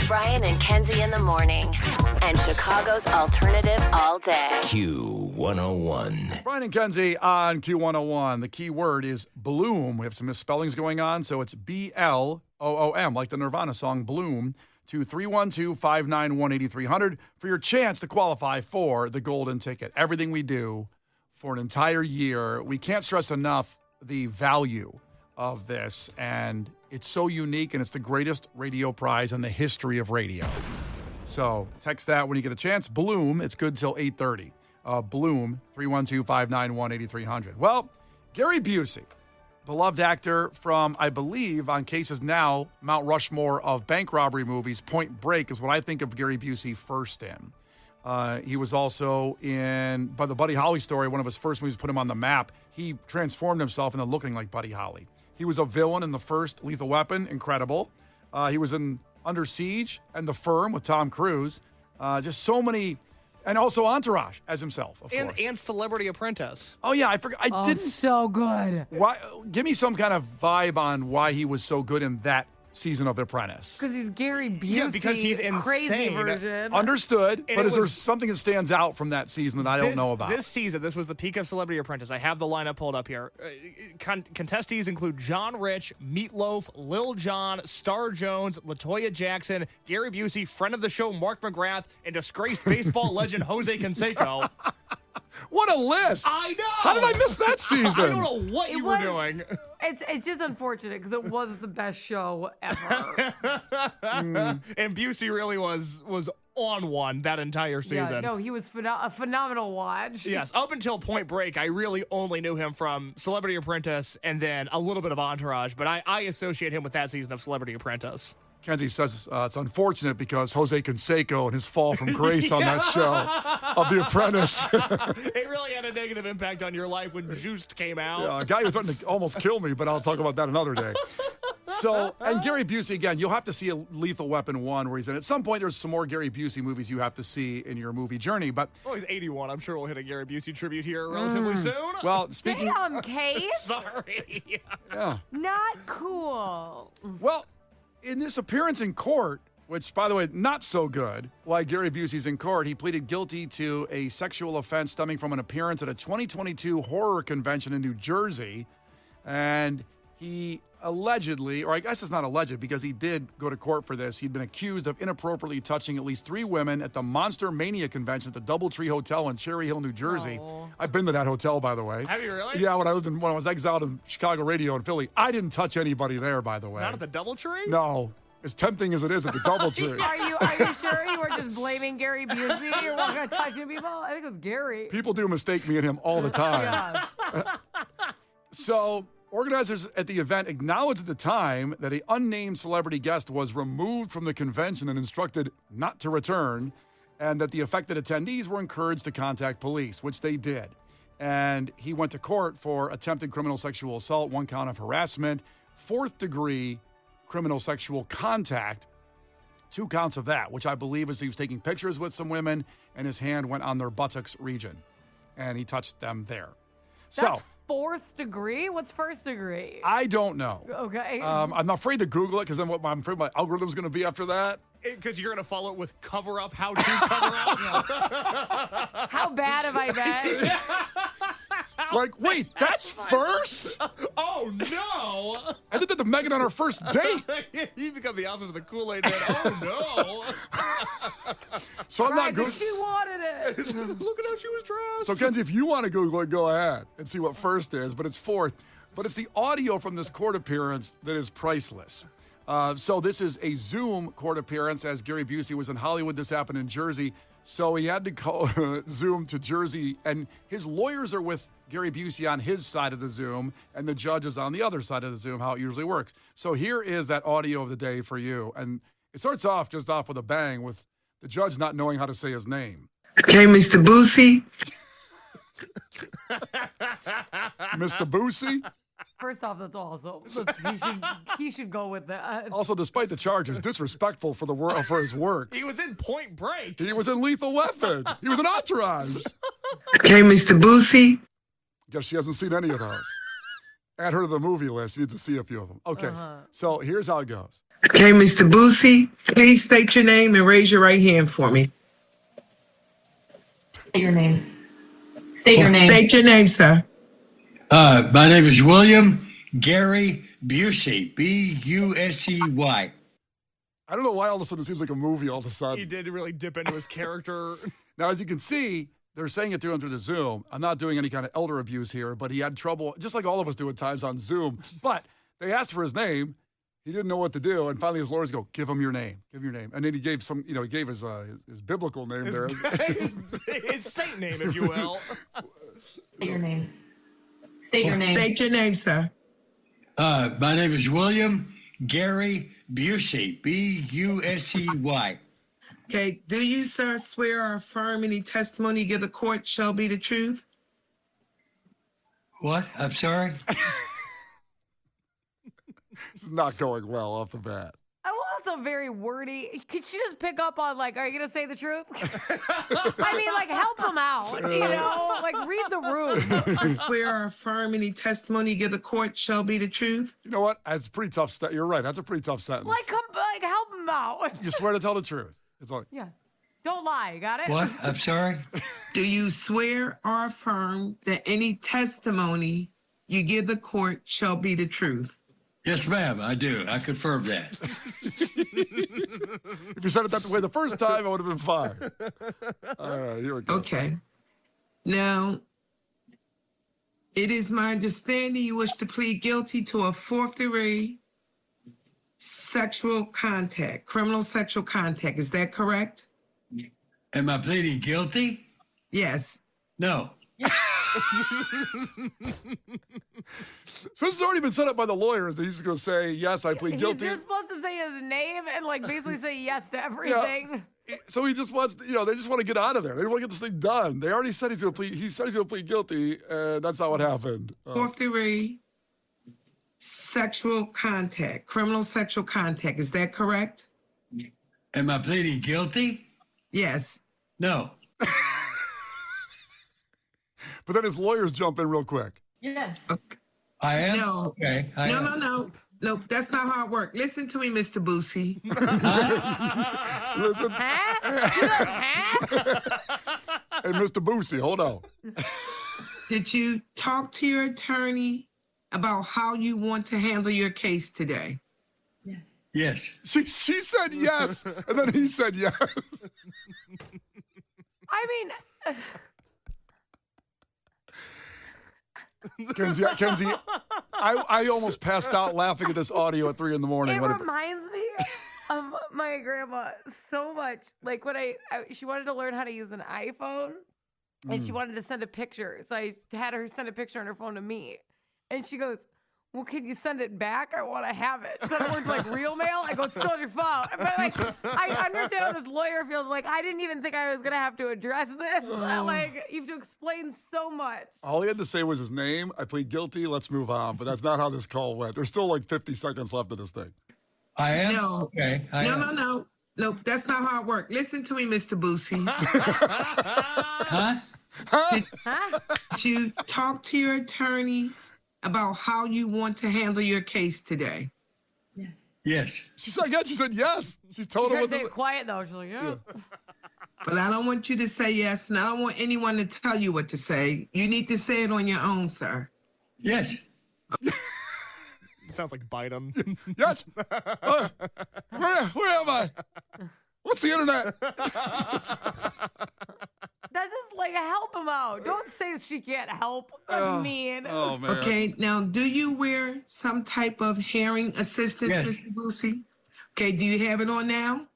Brian and Kenzie in the morning. And Chicago's alternative all day. Q101. Brian and Kenzie on Q101. The key word is bloom. We have some misspellings going on, so it's B-L-O-O-M, like the Nirvana song Bloom, to 312-591-8300 for your chance to qualify for the golden ticket. Everything we do for an entire year, we can't stress enough the value of this, and it's so unique, and it's the greatest radio prize in the history of radio. So text that when you get a chance. Bloom, it's good till 8:30. Bloom, 312-591-8300. Well, Gary Busey, beloved actor from, I believe, on Cases Now, Mount Rushmore of bank robbery movies, Point Break is what I think of Gary Busey first in. He was also in, by the Buddy Holly story, one of his first movies put him on the map. He transformed himself into looking like Buddy Holly. He was a villain in the first Lethal Weapon, incredible. He was in Under Siege and The Firm with Tom Cruise. Just so many, and also Entourage as himself, of course. And Celebrity Apprentice. Oh, yeah, I forgot. I didn't. So good. Why? Give me some kind of vibe on why he was so good in that season of The Apprentice. Because he's Gary Busey. Yeah, because he's crazy insane. version. Understood, And but is there was- something that stands out from that season that I don't know about? This season, this was the peak of Celebrity Apprentice. I have the lineup pulled up here. Contestees include John Rich, Meatloaf, Lil Jon, Star Jones, LaToya Jackson, Gary Busey, friend of the show Mark McGrath, and disgraced baseball legend Jose Canseco. What a list! I know! How did I miss that season? I don't know what you were doing. It's just unfortunate because it was the best show ever. And Busey really was on one that entire season. Yeah, no, he was a phenomenal watch. Yes, up until Point Break, I really only knew him from Celebrity Apprentice and then a little bit of Entourage, but I associate him with that season of Celebrity Apprentice. Kenzie says it's unfortunate because Jose Canseco and his fall from grace on that show of The Apprentice. It really had a negative impact on your life when Juiced came out. A guy who threatened to almost kill me, but I'll talk about that another day. So, and Gary Busey, again, you'll have to see a Lethal Weapon 1 where he's in. At some point, there's some more Gary Busey movies you have to see in your movie journey, but... Oh, he's 81. I'm sure we'll hit a Gary Busey tribute here relatively soon. Well, speaking... Damn, Case. Sorry. Yeah. Not cool. Well, in this appearance in court, which, by the way, not so good, while Gary Busey's in court, he pleaded guilty to a sexual offense stemming from an appearance at a 2022 horror convention in New Jersey. And he allegedly, or I guess it's not alleged because he did go to court for this, he'd been accused of inappropriately touching at least 3 women at the Monster Mania convention at the Doubletree Hotel in Cherry Hill, New Jersey. Oh. I've been to that hotel, by the way. Have you really? Yeah, when I was exiled in Chicago radio in Philly. I didn't touch anybody there, by the way. Not at the Doubletree? No. As tempting as it is at the Doubletree. Are you sure you were just blaming Gary Busey? You weren't going to touch people? I think it was Gary. People do mistake me and him all the time. Yeah. So, organizers at the event acknowledged at the time that an unnamed celebrity guest was removed from the convention and instructed not to return, and that the affected attendees were encouraged to contact police, which they did. And he went to court for attempted criminal sexual assault, 1 count of harassment, 4th-degree criminal sexual contact, 2 counts of that, which I believe is he was taking pictures with some women and his hand went on their buttocks region, and he touched them there. That's 4th degree? What's 1st degree? I don't know. Okay. I'm afraid to Google it because then what I'm afraid my algorithm's going to be after that. Because you're going to follow it with cover up, how to cover up. How bad have I been? Like, wait, that's first? Oh, no. I did that to Megan on our first date. You become the opposite of the Kool-Aid man. Oh, no. So I'm not Right, but Googling. she wanted it. Look at how she was dressed. So, Kenzie, if you want to Google it, go ahead and see what first is, but it's 4th. But it's the audio from this court appearance that is priceless. So this is a Zoom court appearance as Gary Busey was in Hollywood. This happened in Jersey. So he had to call Zoom to Jersey, and his lawyers are with Gary Busey on his side of the Zoom, and the judge is on the other side of the Zoom, how it usually works. So here is that audio of the day for you. And it starts off just off with a bang with the judge not knowing how to say his name. Okay, Mr. Busey. Mr. Busey. First off, that's awesome. He should go with that. Also, despite the charges, disrespectful for the world for his work. He was in Point Break. He was in Lethal Weapon. He was in Entourage. Okay, Mr. Busey. Guess she hasn't seen any of those. Add her to the movie list. You need to see a few of them. Okay, so here's how it goes. Okay, Mr. Busey, please state your name and raise your right hand for me. State your name. State your name. State your name, sir. My name is William Gary Busey, Busey. I don't know why all of a sudden it seems like a movie all of a He sudden. did really dip into his character. Now, as you can see, they're saying it to him through the Zoom. I'm not doing any kind of elder abuse here, but he had trouble, just like all of us do at times on Zoom. But they asked for his name. He didn't know what to do. And finally his lawyers go, give him your name. Give him your name. And then he gave he gave his biblical name there. His saint name, if you will. State your name. State your name. State your name, sir. My name is William Gary Busey, Busey. Okay, do you, sir, swear or affirm any testimony you give the court shall be the truth? What? I'm sorry? This is not going well off the bat. Well, that's a very wordy. Could she just pick up on, like, are you going to say the truth? I mean, like, help him out, you know? Like, read the room. You swear or affirm any testimony you give the court shall be the truth? You know what? That's a pretty tough. You're right. That's a pretty tough sentence. Like, help him out. You swear to tell the truth. It's like, Yeah. Don't lie. Got it? What? I'm sorry? Do you swear or affirm that any testimony you give the court shall be the truth? Yes, ma'am, I do. I confirm that. if you said it that way the first time, I would have been fine. All right, here we go. Okay. Now, it is my understanding you wish to plead guilty to a fourth-degree sexual contact, criminal sexual contact. Is that correct? Am I pleading guilty? Yes. No. So this has already been set up by the lawyers. He's just going to say, yes, I plead guilty. You're supposed to say his name and, like, basically say yes to everything. So he just wants, they just want to get out of there. They want to get this thing done. They already said he's going to plead. He said he's going to plead guilty, and that's not what happened. Fourth-degree sexual contact, criminal sexual contact. Is that correct? Am I pleading guilty? Yes. No. But then his lawyers jump in real quick. Yes. I am? No. Okay. No. Nope, that's not how it works. Listen to me, Mr. Busey. Listen, Huh? hey, Mr. Busey, hold on. Did you talk to your attorney about how you want to handle your case today? Yes. Yes. She said yes, and then he said yes. I mean, Kenzie, I almost passed out laughing at this audio at 3 a.m. it when reminds me of my grandma so much. Like when she wanted to learn how to use an iPhone, and she wanted to send a picture. So I had her send a picture on her phone to me, and she goes, well, can you send it back? I want to have it. So in other words, like real mail, I go, it's still on your phone. But like, I understand how this lawyer feels. Like, I didn't even think I was going to have to address this. Like, you have to explain so much. all he had to say was his name. I plead guilty. Let's move on. But that's not how this call went. There's still like 50 seconds left of this thing. I am? No. Okay. I am. No. Nope, that's not how it works. Listen to me, Mr. Busey. Huh? Did you talk to your attorney about how you want to handle your case today? Yes. Yes. She said yes. She said yes. She's told She him tried what to say to it quiet, though. She's like, yeah. But I don't want you to say yes, and I don't want anyone to tell you what to say. You need to say it on your own, sir. Yes. It sounds like Biden. Yes. Where am I? What's the internet? That's just like, help him out. Don't say she can't help. That's mean. Oh, man. Okay, now do you wear some type of hearing assistance, Yes. Mr. Busey? Okay, do you have it on now?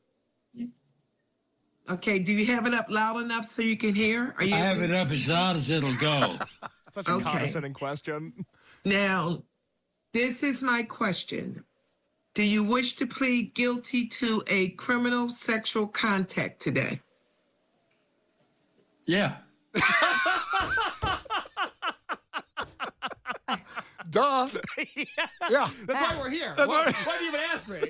Okay, do you have it up loud enough so you can hear? Are you I have it up as loud as it'll go. Such a Okay. condescending question. Now, this is my question. Do you wish to plead guilty to a criminal sexual contact today? Yeah. Duh. Yeah. That's why we're here. That's why, right. why do you even ask me?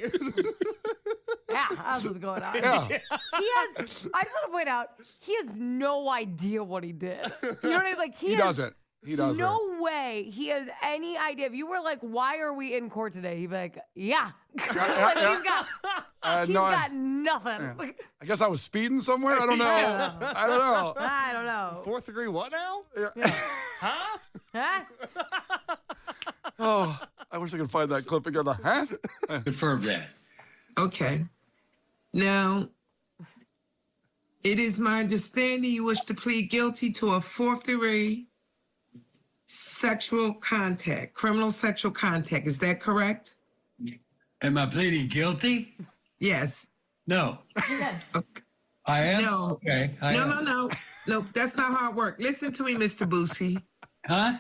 Yeah, that's what's going on. Yeah. He has, I just want to point out, he has no idea what he did. You know what I mean? Like, He doesn't. He doesn't. No way he has any idea. If you were like, why are we in court today? He'd be like, yeah. Like, he's got nothing. Yeah. I guess I was speeding somewhere. I don't know. I don't know. Fourth degree what now? Yeah. Huh? Huh? Oh, I wish I could find that clip again. Huh? Confirm that. Okay. Now, it is my understanding you wish to plead guilty to a fourth-degree sexual contact, criminal sexual contact. Is that correct? Am I pleading guilty? Yes. No. Yes. I am? No. Okay. I am. No. No, that's not how it works. Listen to me, Mr. Busey. Huh?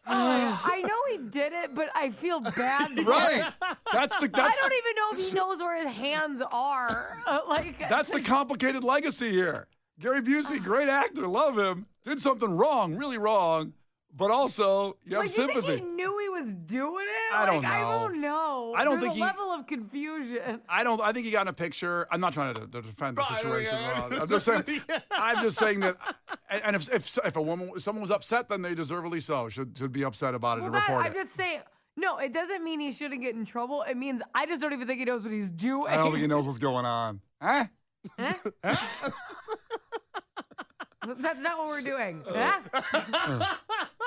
I know he did it, but I feel bad. for him. Right. That's I don't even know if he knows where his hands are. That's the complicated legacy here. Gary Busey, great actor, love him. Did something wrong, really wrong, but also you have You sympathy. think he knew he was doing it? I don't I know. don't know. I don't There's think a he- level of confusion. I think he got in a picture. I'm not trying to defend the Right, situation. yeah. I'm just saying. I'm just saying that. And if someone was upset, then they deservedly so should be upset about it and report I'm it. just saying. No, it doesn't mean he shouldn't get in trouble. It means I just don't even think he knows what he's doing. I don't think he knows what's going on. Huh? Huh? That's not what we're doing. Huh?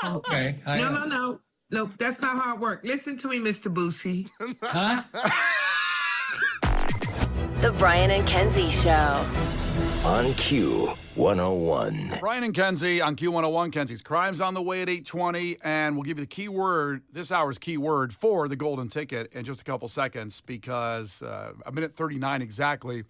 Okay. I am. No. No, that's not how it works. Listen to me, Mr. Busey. Huh? The Brian and Kenzie Show. On Q101. Brian and Kenzie on Q101. Kenzie's Crimes on the way at 8:20, and we'll give you the keyword, this hour's keyword for the golden ticket in just a couple seconds because a minute 39 exactly.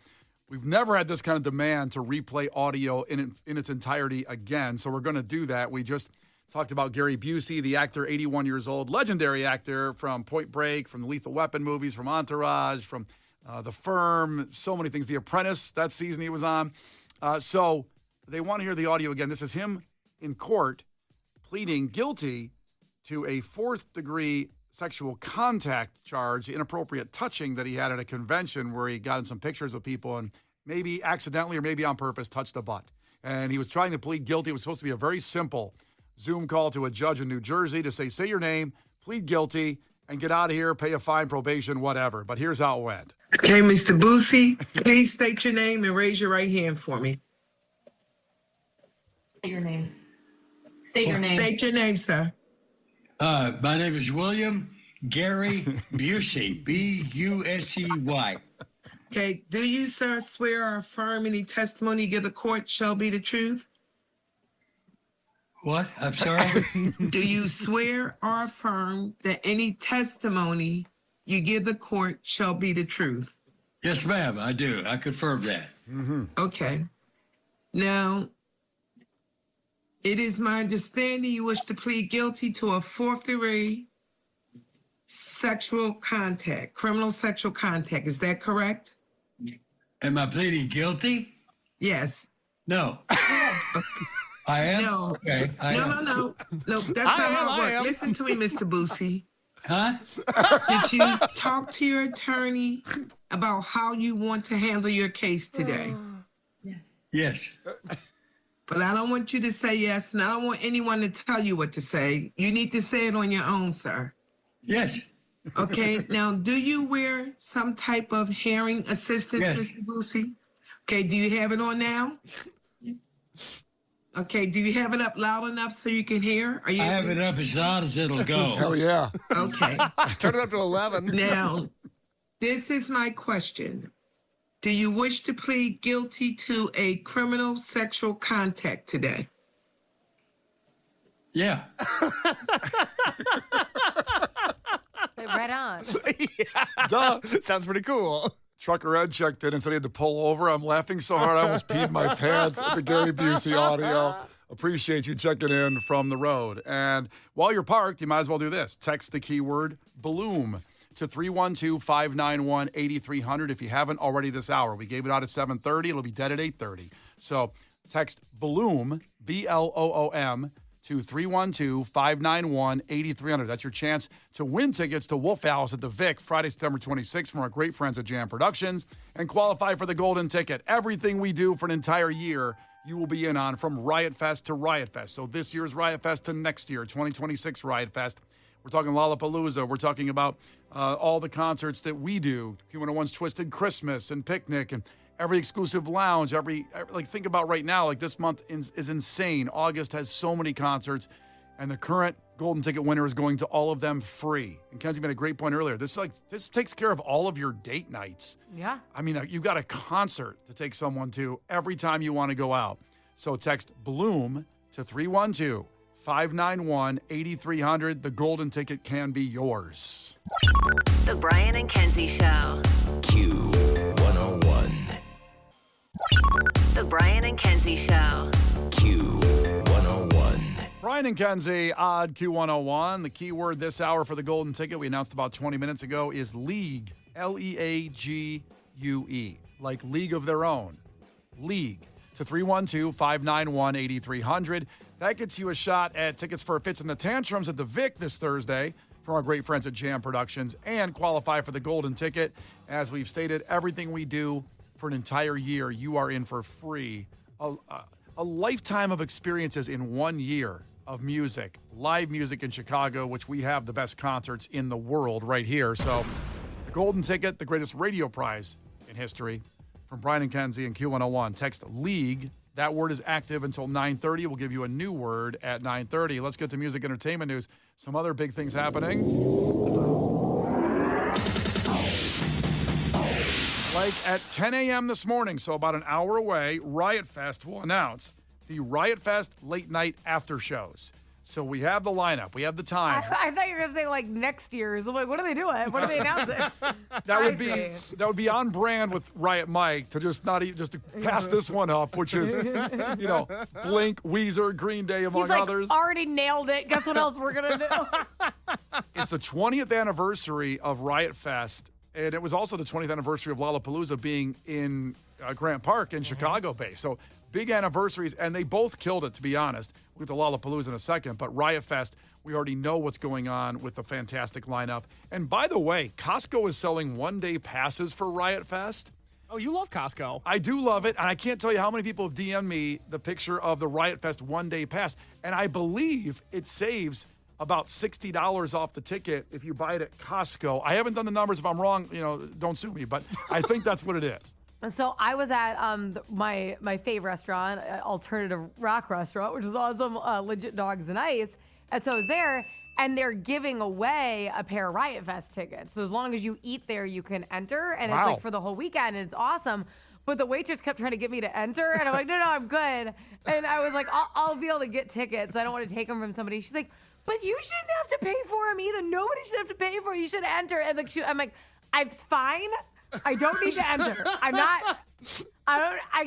We've never had this kind of demand to replay audio in its entirety again, so we're going to do that. We just talked about Gary Busey, the actor, 81 years old, legendary actor from Point Break, from the Lethal Weapon movies, from Entourage, from The Firm, so many things. The Apprentice, that season he was on. So they want to hear the audio again. This is him in court pleading guilty to a fourth-degree sexual contact charge, inappropriate touching that he had at a convention where he got in some pictures of people and maybe accidentally or maybe on purpose touched a butt. And he was trying to plead guilty. It was supposed to be a very simple Zoom call to a judge in New Jersey to say your name, plead guilty, and get out of here, pay a fine, probation, whatever. But here's how it went. Okay, Mr. Busey, please state your name and raise your right hand for me. State your name. State your name. State your name, sir. My name is William Gary Busey. Busey. Okay, do you, sir, swear or affirm any testimony you give the court shall be the truth? What? I'm sorry? Do you swear or affirm that any testimony you give the court shall be the truth? Yes, ma'am, I do. I confirm that. Okay. Now, it is my understanding you wish to plead guilty to a fourth-degree sexual contact, criminal sexual contact. Is that correct? Am I pleading guilty? Yes. No. I am? No. Okay. I am. No. No, that's not how it works. Listen to me, Mr. Busey. Huh? Did you talk to your attorney about how you want to handle your case today? Yes. But I don't want you to say yes, and I don't want anyone to tell you what to say. You need to say it on your own, sir. Yes. Okay, now, do you wear some type of hearing assistance, Yes. Mr. Busey? Okay, do you have it on now? Okay, do you have it up loud enough so you can hear? Are you I have it up as loud as it'll go. Hell yeah. Okay, Turn it up to 11. now, this is my question. Do you wish to plead guilty to a criminal sexual contact today? Yeah. Right on. Duh. Sounds pretty cool. Trucker Ed checked in and said he had to pull over. I'm laughing so hard I almost peed my pants at the Gary Busey audio. Appreciate you checking in from the road. And while you're parked, you might as well do this. Text the keyword Bloom to 312-591-8300 if you haven't already this hour. We gave it out at 7:30. It'll be dead at 8:30. So text Bloom, B-L-O-O-M, to 312-591-8300. That's your chance to win tickets to Wolf Alice at the Vic Friday, September 26th from our great friends at Jam Productions and qualify for the golden ticket. Everything we do for an entire year, you will be in on from Riot Fest to Riot Fest. So this year's Riot Fest to next year, 2026 Riot Fest. We're talking Lollapalooza. We're talking about all the concerts that we do. Q101's Twisted Christmas and Picnic and every exclusive lounge. Think about right now, like this month is insane. August has so many concerts, and the current golden ticket winner is going to all of them free. And Kenzie made a great point earlier. This takes care of all of your date nights. Yeah. I mean, you've got a concert to take someone to every time you want to go out. So text Bloom to 312-591-8300. The golden ticket can be yours. The Brian and Kenzie Show. Q101. The Brian and Kenzie Show. Q101. Brian and Kenzie, Odd Q101. The key word this hour for the golden ticket we announced about 20 minutes ago is League. League. Like League of Their Own. League. To 312-591-8300. That gets you a shot at tickets for Fits and the Tantrums at the Vic this Thursday from our great friends at Jam Productions, and qualify for the golden ticket. As we've stated, everything we do for an entire year, you are in for free. A lifetime of experiences in 1 year of music, live music in Chicago, which we have the best concerts in the world right here. So the golden ticket, the greatest radio prize in history, from Brian and Kenzie and Q101. Text League. That word is active until 9:30. We'll give you a new word at 9:30. Let's get to music entertainment news. Some other big things happening. Like at 10 a.m. this morning, so about an hour away, Riot Fest will announce the Riot Fest late night after shows. So we have the lineup. We have the time. I thought you were going to say like next year's. I'm like, what are they doing? What are they announcing? That would be on brand with Riot Mike to just to pass this one up, which is Blink, Weezer, Green Day, among others. Already nailed it. Guess what else we're gonna do? It's the 20th anniversary of Riot Fest, and it was also the 20th anniversary of Lollapalooza being in Grant Park in Chicago based. So big anniversaries, and they both killed it, to be honest. We'll get to Lollapalooza in a second, but Riot Fest, we already know what's going on with the fantastic lineup. And by the way, Costco is selling one-day passes for Riot Fest. Oh, you love Costco. I do love it, and I can't tell you how many people have DM'd me the picture of the Riot Fest one-day pass, and I believe it saves about $60 off the ticket if you buy it at Costco. I haven't done the numbers. If I'm wrong, don't sue me, but I think that's what it is. So I was at my fave restaurant, alternative rock restaurant, which is awesome, Legit Dogs and Ice. And so I was there, and they're giving away a pair of Riot Fest tickets. So as long as you eat there, you can enter, and Wow. It's like for the whole weekend, and it's awesome. But the waitress kept trying to get me to enter, and I'm like, no, I'm good. And I was like, I'll be able to get tickets. I don't want to take them from somebody. She's like, but you shouldn't have to pay for them either. Nobody should have to pay for it. You should enter. And I'm like, I'm fine. I don't need to enter. I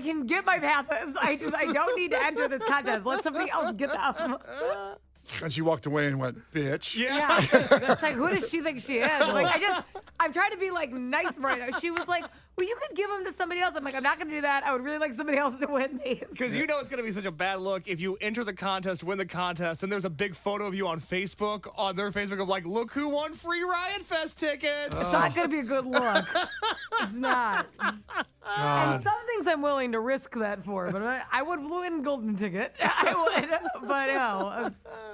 can get my passes. I don't need to enter this contest. Let somebody else get them. And she walked away and went, bitch. Yeah. It's like, who does she think she is? Like, I'm trying to be like nice right now. She was like, well, you could give them to somebody else. I'm like, I'm not going to do that. I would really like somebody else to win these. Because you know it's going to be such a bad look if you enter the contest, win the contest, and there's a big photo of you on their Facebook of like, look who won free Riot Fest tickets. It's not going to be a good look. It's not. And some things I'm willing to risk that for, but I would win golden ticket. I would, but I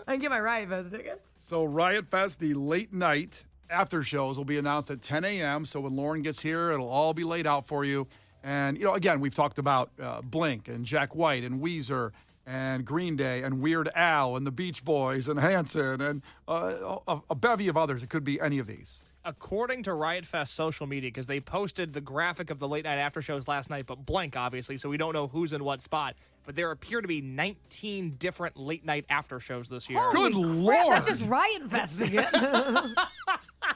can get my Riot Fest tickets. So Riot Fest, the late night after shows will be announced at 10 a.m. So when Lauren gets here, it'll all be laid out for you. And, again, we've talked about Blink and Jack White and Weezer and Green Day and Weird Al and the Beach Boys and Hanson and a bevy of others. It could be any of these. According to Riot Fest social media, because they posted the graphic of the late night after shows last night, but blank, obviously, so we don't know who's in what spot. But there appear to be 19 different late night after shows this year. Good Crap, Lord. that's just Riot Fest again.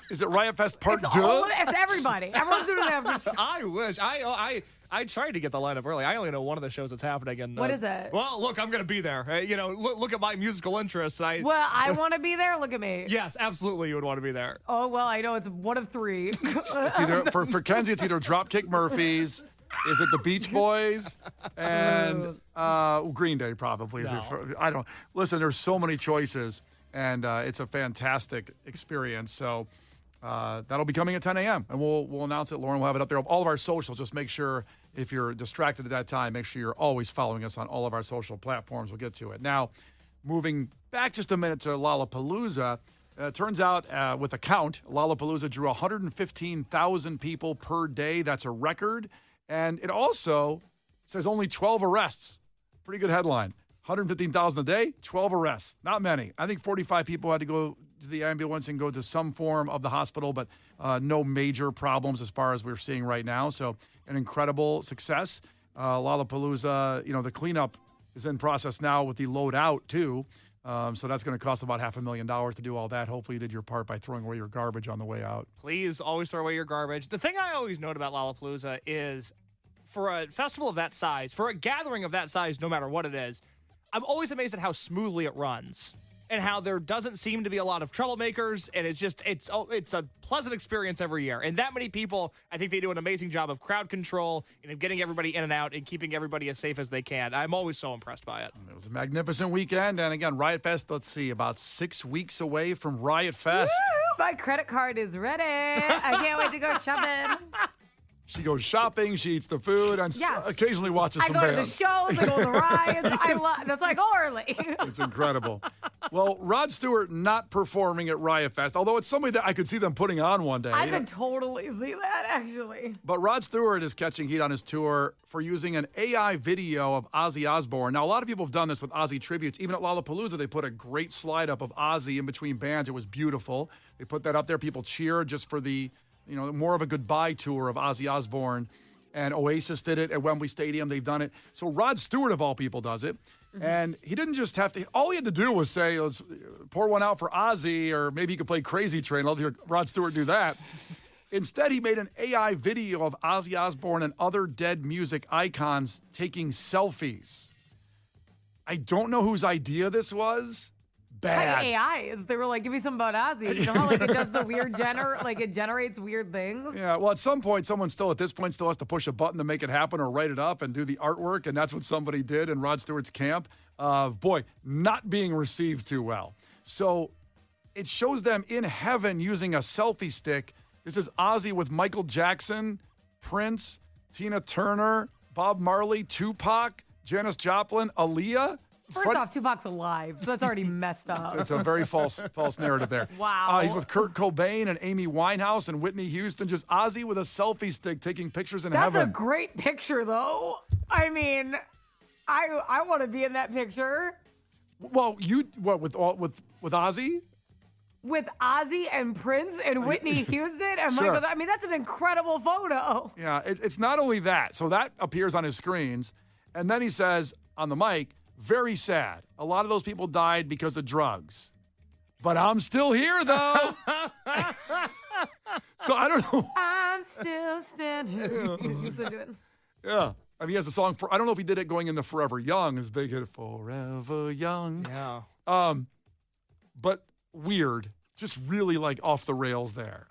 Is it Riot Fest Part 2? It's everybody. Everyone's doing it after show. I wish. I tried to get the lineup early. I only know one of the shows that's happening. And What is it? Well, look, I'm going to be there. Look at my musical interests. Well, I want to be there. Look at me. Yes, absolutely, you would want to be there. Oh, well, I know it's one of three. It's either, for Kenzie, it's either Dropkick Murphys. Is it the Beach Boys? And Green Day, probably. No. I don't. Listen, there's so many choices, and it's a fantastic experience. So That'll be coming at 10 a.m. and we'll announce it. Lauren will have it up there. All of our socials. Just make sure if you're distracted at that time, make sure you're always following us on all of our social platforms. We'll get to it. Now, moving back just a minute to Lollapalooza, it turns out with a count, Lollapalooza drew 115,000 people per day. That's a record. And it also says only 12 arrests. Pretty good headline. 115,000 a day, 12 arrests. Not many. I think 45 people had to go to the ambulance and go to some form of the hospital, but no major problems as far as we're seeing right now. So an incredible success. Lollapalooza, the cleanup is in process now with the load out too. So that's going to cost about $500,000 to do all that. Hopefully you did your part by throwing away your garbage on the way out. Please always throw away your garbage. The thing I always note about Lollapalooza is for a festival of that size, for a gathering of that size, no matter what it is, I'm always amazed at how smoothly it runs and how there doesn't seem to be a lot of troublemakers. And it's a pleasant experience every year. And that many people, I think they do an amazing job of crowd control and of getting everybody in and out and keeping everybody as safe as they can. I'm always so impressed by it. It was a magnificent weekend. And again, Riot Fest, let's see, about 6 weeks away from Riot Fest. Woo! My credit card is ready. I can't wait to go shopping. She goes shopping, she eats the food, and occasionally watches some bands. I go bands. to the shows, I go to the rides. That's why I go early. It's incredible. Well, Rod Stewart not performing at Riot Fest, although it's somebody that I could see them putting on one day. I could totally see that, actually. But Rod Stewart is catching heat on his tour for using an AI video of Ozzy Osbourne. Now, a lot of people have done this with Ozzy tributes. Even at Lollapalooza, they put a great slide up of Ozzy in between bands. It was beautiful. They put that up there. People cheered just for the more of a goodbye tour of Ozzy Osbourne. And Oasis did it at Wembley Stadium. They've done it. So Rod Stewart, of all people, does it. Mm-hmm. And he didn't just have to, all he had to do was say, let's pour one out for Ozzy, or maybe he could play Crazy Train. I'll hear Rod Stewart do that. Instead, he made an AI video of Ozzy Osbourne and other dead music icons taking selfies. I don't know whose idea this was. Bad. AI. They were like, give me some about Ozzy. You know how it does the weird it generates weird things? Yeah, well, at some point, someone at this point still has to push a button to make it happen or write it up and do the artwork, and that's what somebody did in Rod Stewart's camp. Not being received too well. So it shows them in heaven using a selfie stick. This is Ozzy with Michael Jackson, Prince, Tina Turner, Bob Marley, Tupac, Janis Joplin, Aaliyah. First off, Tupac's alive, so that's already messed up. It's a very false narrative there. Wow. He's with Kurt Cobain and Amy Winehouse and Whitney Houston. Just Ozzy with a selfie stick taking pictures in heaven. That's a great picture, though. I mean, I want to be in that picture. Well, with Ozzy? With Ozzy and Prince and Whitney Houston and Sure. Michael. I mean, that's an incredible photo. Yeah, it's not only that. So that appears on his screens. And then he says on the mic, very sad. A lot of those people died because of drugs. But I'm still here, though. So I don't know. I'm still standing. Yeah. I mean, he has the song I don't know if he did it going into Forever Young, his big hit, Forever Young. Yeah. But weird. Just really like off the rails there.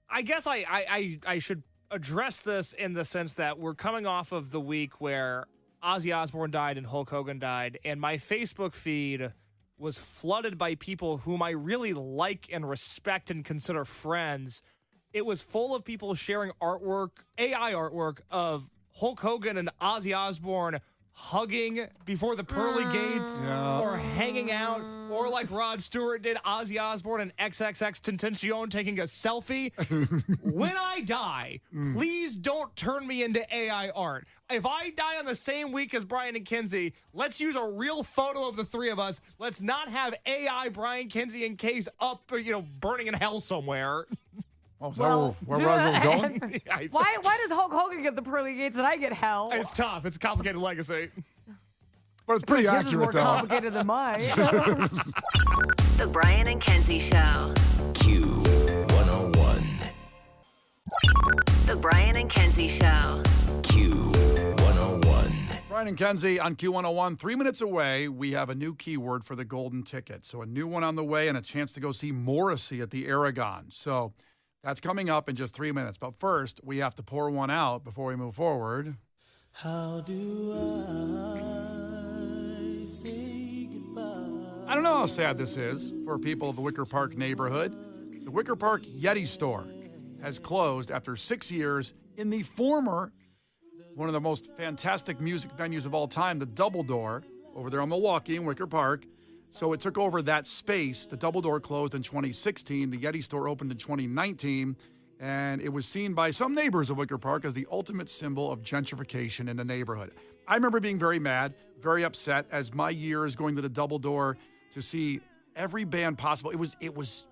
I guess I should address this in the sense that we're coming off of the week where Ozzy Osbourne died and Hulk Hogan died, and my Facebook feed was flooded by people whom I really like and respect and consider friends. It was full of people sharing artwork, AI artwork of Hulk Hogan and Ozzy Osbourne hugging before the pearly gates or hanging out, or like Rod Stewart did, Ozzy Osbourne and XXX Tentacion taking a selfie. When I die, please don't turn me into AI art. If I die on the same week as Brian and Kenzie, let's use a real photo of the three of us. Let's not have AI Brian, Kenzie, and Case up, burning in hell somewhere. Oh, is that where we're going? Why does Hulk Hogan get the pearly gates and I get hell? It's tough. It's a complicated legacy. But it's pretty This is accurate, more though. complicated than mine. The Brian and Kenzie Show. Q101. The Brian and Kenzie Show. Q101. Brian and Kenzie on Q101. 3 minutes away, we have a new keyword for the golden ticket. So a new one on the way and a chance to go see Morrissey at the Aragon. So that's coming up in just 3 minutes. But first, we have to pour one out before we move forward. How do I say goodbye? I don't know how sad this is for people of the Wicker Park neighborhood. The Wicker Park Yeti store has closed after 6 years in the former, one of the most fantastic music venues of all time, the Double Door, over there on Milwaukee in Wicker Park. So it took over that space. The Double Door closed in 2016. The Yeti store opened in 2019. And it was seen by some neighbors of Wicker Park as the ultimate symbol of gentrification in the neighborhood. I remember being very mad, very upset as my years going to the Double Door to see every band possible. It was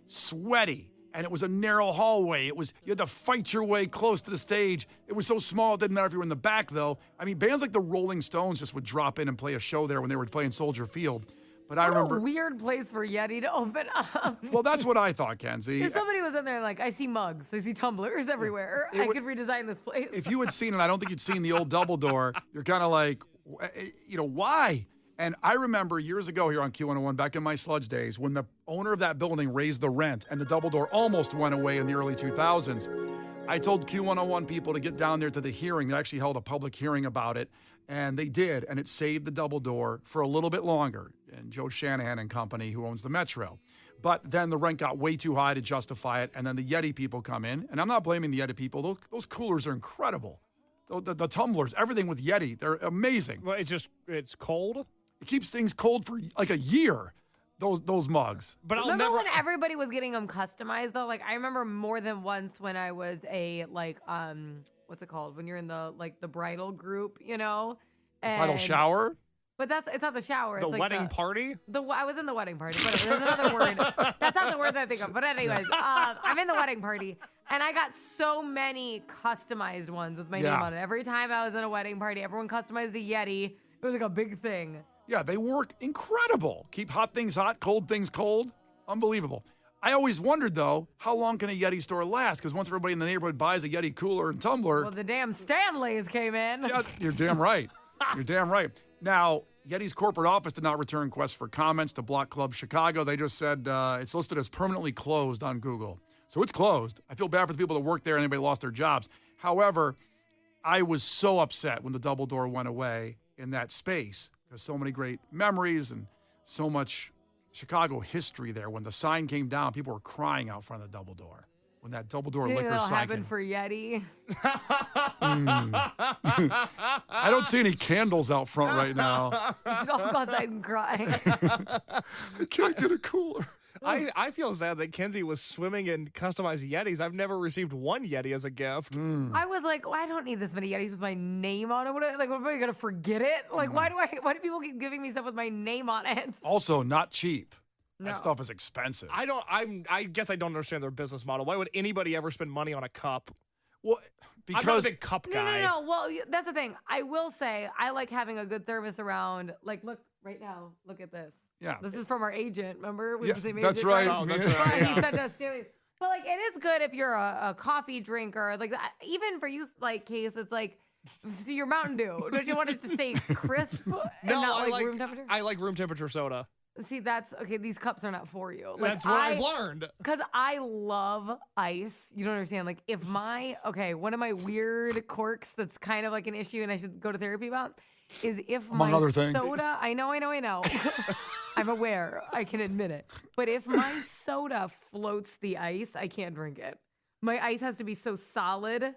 sweaty, and it was a narrow hallway. You had to fight your way close to the stage. It was so small, it didn't matter if you were in the back, though. I mean, bands like the Rolling Stones just would drop in and play a show there when they were playing Soldier Field. But I remember, a weird place for Yeti to open up. well, that's what I thought, Kenzie. If somebody was in there like, I see mugs, I see tumblers everywhere. I could redesign this place. If you had seen it, I don't think you'd seen the old Double Door. You're kind of like, why? And I remember years ago here on Q101, back in my sludge days, when the owner of that building raised the rent and the Double Door almost went away in the early 2000s. I told Q101 people to get down there to the hearing. They actually held a public hearing about it, and they did, and it saved the Double Door for a little bit longer, and Joe Shanahan and company, who owns the Metro. But then the rent got way too high to justify it, and then the Yeti people come in, and I'm not blaming the Yeti people. Those coolers are incredible. The tumblers, everything with Yeti, they're amazing. Well, it's cold. It keeps things cold for like a year, those mugs. But remember when everybody was getting them customized, though? Like, I remember more than once when I was what's it called? When you're in the bridal group, And, bridal shower? But it's not the shower. The it's like wedding party? I was in the wedding party, but there's another word. That's not the word that I think of. But anyways, I'm in the wedding party, and I got so many customized ones with my name on it. Every time I was in a wedding party, everyone customized a Yeti. It was like a big thing. Yeah, they work incredible. Keep hot things hot, cold things cold. Unbelievable. I always wondered, though, how long can a Yeti store last? Because once everybody in the neighborhood buys a Yeti cooler and tumbler. Well, the damn Stanleys came in. Yeah, you're damn right. You're damn right. Now, Yeti's corporate office did not return requests for comments to Block Club Chicago. They just said it's listed as permanently closed on Google. So it's closed. I feel bad for the people that work there and anybody lost their jobs. However, I was so upset when the Double Door went away in that space. There's so many great memories and so much Chicago history there. When the sign came down, people were crying out front of the Double Door. When that Double Door liquor that'll sign happen came. for Yeti. I don't see any candles out front right now. We should all go outside and cry. I can't get a cooler. I feel sad that Kenzie was swimming in customized Yetis. I've never received one Yeti as a gift. I was like, I don't need this many Yetis with my name on it. What am I going to forget it? Like, why do people keep giving me stuff with my name on it? Also, not cheap. No. That stuff is expensive. I guess I don't understand their business model. Why would anybody ever spend money on a cup? Well, because I'm not a big cup guy. No. Well, that's the thing. I will say I like having a good thermos around. Like, look right now. Look at this. Yeah. This is from our agent. Remember? We Yeah, have the same that's agent, right. Oh, that's right. He sent us series. But like, it is good if you're a coffee drinker. Like, even for you, like, Case, it's like, so your Mountain Dew. Don't you want it to stay crisp and not like room temperature? I like room temperature soda. See, that's okay. These cups are not for you. Like, That's what I've learned. Because I love ice. You don't understand. Like, if one of my weird quirks that's kind of like an issue and I should go to therapy about is if Among my other things. soda, I know. I'm aware. I can admit it. But if my soda floats the ice, I can't drink it. My ice has to be so solid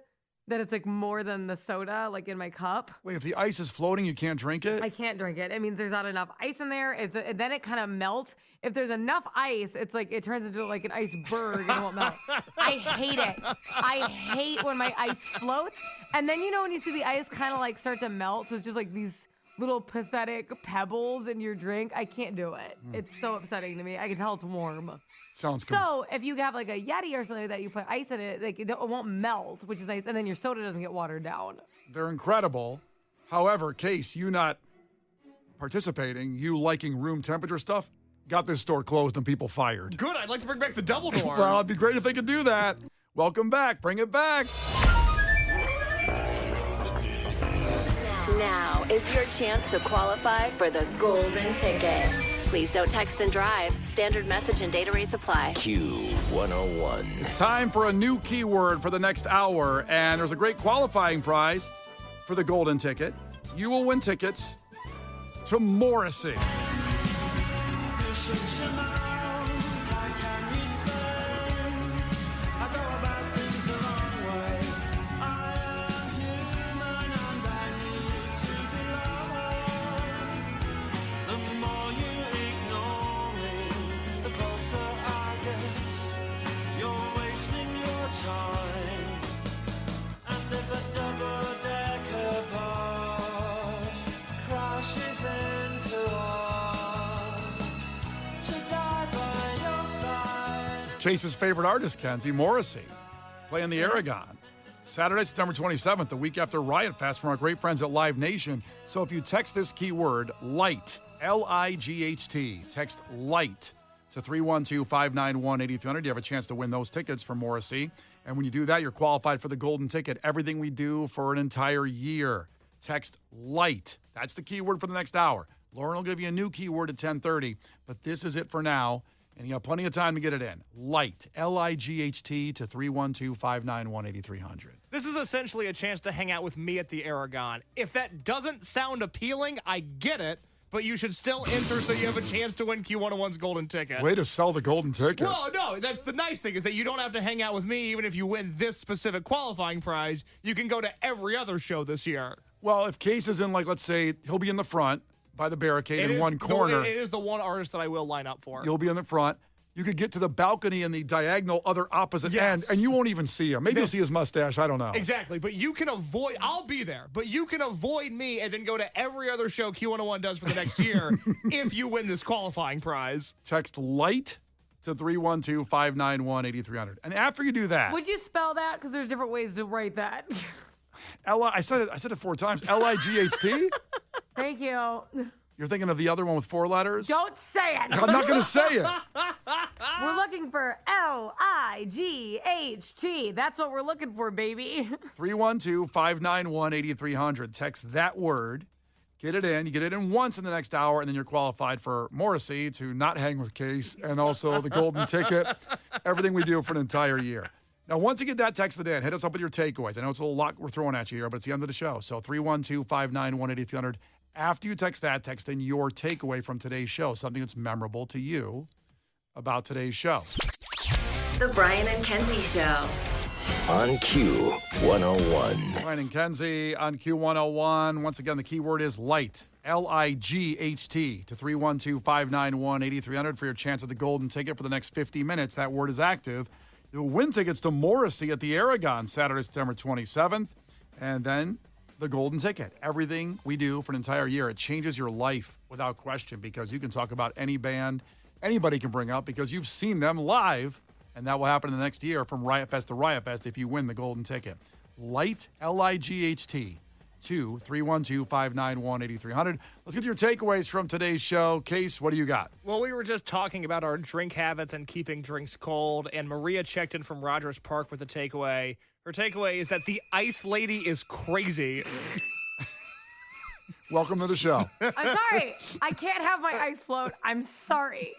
that it's like more than the soda, like in my cup. Wait, if the ice is floating, you can't drink it? I can't drink it. It means there's not enough ice in there. Then it kind of melts. If there's enough ice, it's like it turns into like an iceberg and it won't melt. I hate it. I hate when my ice floats. And then when you see the ice kind of like start to melt, so it's just like these little pathetic pebbles in your drink. I can't do it. It's so upsetting to me. I can tell it's warm. Sounds good. So if you have like a Yeti or something like that, you put ice in it, like it won't melt, which is nice, and then your soda doesn't get watered down. They're incredible. However, Case, you not participating, you liking room temperature stuff, got this store closed and people fired. Good. I'd like to bring back the Double Door. Well, it'd be great if they could do that. Welcome back. Bring it back. Now is your chance to qualify for the golden ticket. Please don't text and drive. Standard message and data rates apply. Q101. It's time for a new keyword for the next hour, and there's a great qualifying prize for the golden ticket. You will win tickets to Morrissey. Case's favorite artist, Kenzie, Morrissey, playing the Aragon. Saturday, September 27th, the week after Riot Fest from our great friends at Live Nation. So if you text this keyword, LIGHT, L-I-G-H-T, text LIGHT to 312-591-8300, you have a chance to win those tickets for Morrissey. And when you do that, you're qualified for the golden ticket. Everything we do for an entire year. Text LIGHT. That's the keyword for the next hour. Lauren will give you a new keyword at 10:30, but this is it for now. And you have plenty of time to get it in. LIGHT, L-I-G-H-T, to 312-591-8300. This is essentially a chance to hang out with me at the Aragon. If that doesn't sound appealing, I get it, but you should still enter so you have a chance to win Q101's golden ticket. Way to sell the golden ticket. Well, no, that's the nice thing is that you don't have to hang out with me even if you win this specific qualifying prize. You can go to every other show this year. Well, if Case is in, like, let's say, he'll be in the front by the barricade in one corner. It is the one artist that I will line up for. You'll be in the front. You could get to the balcony in the diagonal other opposite end, and you won't even see him. Maybe you'll see his mustache. I don't know. Exactly. But you can avoid, I'll be there, but you can avoid me and then go to every other show Q101 does for the next year if you win this qualifying prize. Text LIGHT to 312-591-8300. And after you do that. Would you spell that? Because there's different ways to write that. I said it 4 times. L-I-G-H-T? Thank you. You're thinking of the other one with 4 letters? Don't say it. I'm not going to say it. We're looking for L-I-G-H-T. That's what we're looking for, baby. 312-591-8300. Text that word. Get it in. You get it in once in the next hour, and then you're qualified for Morrissey to not hang with Case and also the golden ticket. Everything we do for an entire year. Now, once you get that texted in, hit us up with your takeaways. I know it's a lot we're throwing at you here, but it's the end of the show. So 312-591-8300. After you text that, text in your takeaway from today's show, something that's memorable to you about today's show. The Brian and Kenzie Show. On Q101. Brian and Kenzie on Q101. Once again, the keyword is LIGHT, L-I-G-H-T, to 312-591-8300 for your chance at the golden ticket for the next 50 minutes. That word is active. You'll win tickets to Morrissey at the Aragon Saturday, September 27th. And then the golden ticket. Everything we do for an entire year, it changes your life without question because you can talk about any band anybody can bring up because you've seen them live, and that will happen in the next year from Riot Fest to Riot Fest if you win the golden ticket. LIGHT, L-I-G-H-T, to 312-591-8300. Let's get to your takeaways from today's show. Case, what do you got? Well, we were just talking about our drink habits and keeping drinks cold, and Maria checked in from Rogers Park with a takeaway. Her takeaway is that the ice lady is crazy. Welcome to the show. I'm sorry. I can't have my ice float. I'm sorry.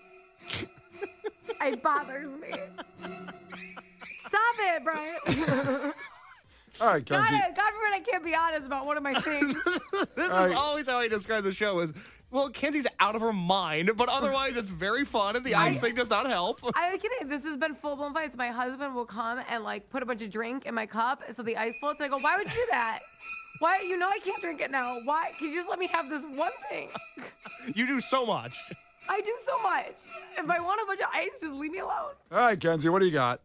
It bothers me. Stop it, Brian. All right, Kenzie. God forbid I can't be honest about one of my things. This is always how I describe the show is, well, Kenzie's out of her mind, but otherwise it's very fun, and the ice thing does not help. I'm kidding. This has been full-blown fights. My husband will come and, like, put a bunch of drink in my cup so the ice floats. And I go, why would you do that? Why? You know I can't drink it now. Why? Can you just let me have this one thing? You do so much. I do so much. If I want a bunch of ice, just leave me alone. All right, Kenzie, what do you got?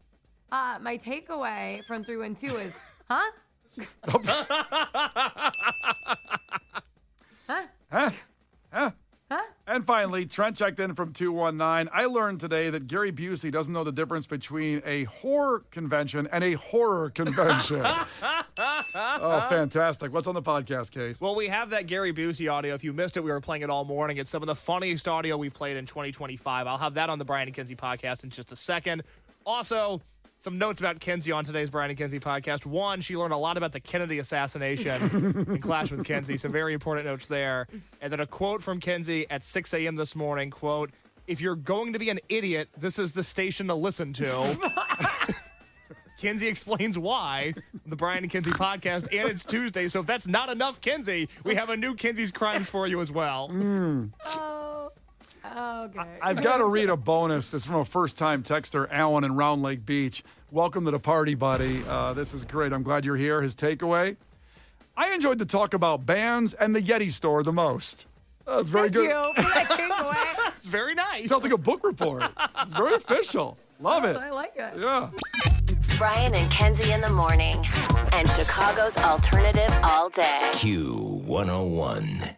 My takeaway from 312 is, huh? Huh? And finally, Trent checked in from 219. I learned today that Gary Busey doesn't know the difference between a horror convention and a horror convention. Oh, fantastic. What's on the podcast, Case? Well, we have that Gary Busey audio. If you missed it, we were playing it all morning. It's some of the funniest audio we've played in 2025. I'll have that on the Brian and Kenzie podcast in just a second. Also, some notes about Kenzie on today's Brian and Kenzie podcast. One, she learned a lot about the Kennedy assassination in Clash with Kenzie. Some very important notes there. And then a quote from Kenzie at 6 a.m. this morning, quote, "If you're going to be an idiot, this is the station to listen to." Kenzie explains why on the Brian and Kenzie podcast, and it's Tuesday. So if that's not enough, Kenzie, we have a new Kenzie's Crimes for you as well. Okay. I've got to read a bonus. This is from a first-time texter, Alan in Round Lake Beach. Welcome to the party, buddy. This is great. I'm glad you're here. His takeaway: I enjoyed the talk about bands and the Yeti store the most. That was very good. Thank you for that takeaway. It's very nice. Sounds like a book report. It's very official. Love it. I like it. Yeah. Brian and Kenzie in the morning. And Chicago's alternative all day. Q101.